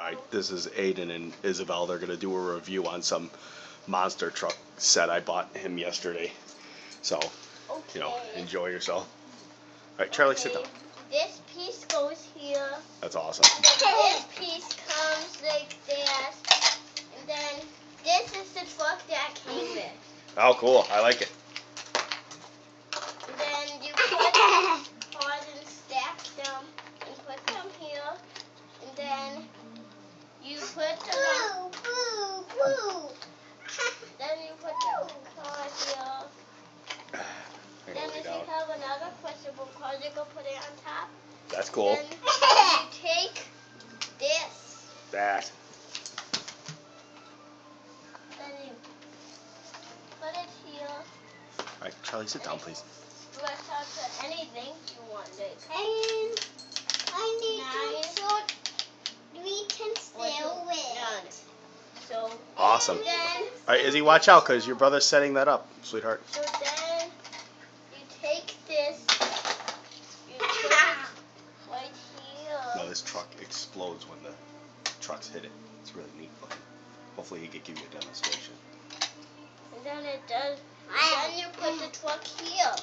Alright, this is Aidan and Isabel. They're going to do a review on some monster truck set I bought him yesterday. So, enjoy yourself. Alright, Charlie, sit down. This piece goes here. That's awesome. This piece comes like this. And then this is the truck that came with. Oh, cool. I like it. And then you put parts and stack them and put them here. And then you put them then you put the car here. Then if you have another pushable car, you can put it on top. That's cool. Then you take this. That. Then you put it here. Alright, Charlie, sit down, please. Stretch out to anything you want. And I need to sort we can still win. So Awesome. Then, Alright, Izzy, watch out, because your brother's setting that up, sweetheart. So then you take this, you put it right here. No, this truck explodes when the trucks hit it. It's really neat looking. Hopefully he could give you a demonstration. And then it does. And then you put the truck here.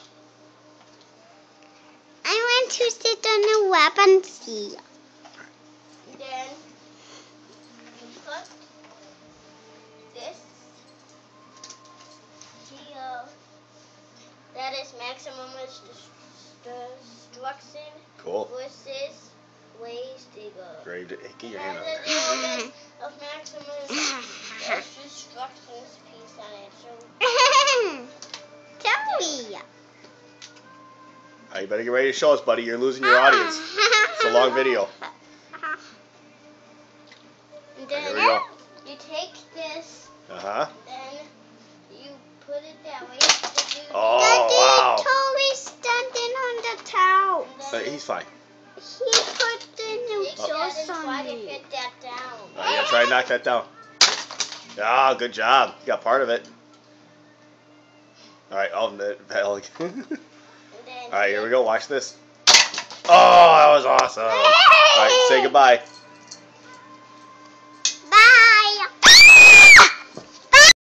I want to sit on the weapons here. And then you put this here. That is maximum destruction Cool. versus ways to go. Great. Hey, get your hand out There's there. a little bit of maximum destructions piece on it. So Tell me. Alright, you better get ready to show us, buddy. You're losing your audience. It's a long video. and Here we then go. you take this, Uh-huh. then you put it that way. Oh, Daddy wow. totally standing on the towel. He's fine. He put the new Take that sauce and try on to it. hit that down. Yeah, try and knock that down. Ah, good job. You got part of it. Alright, Alright, here we go. Watch this. Oh, that was awesome. Alright, say goodbye.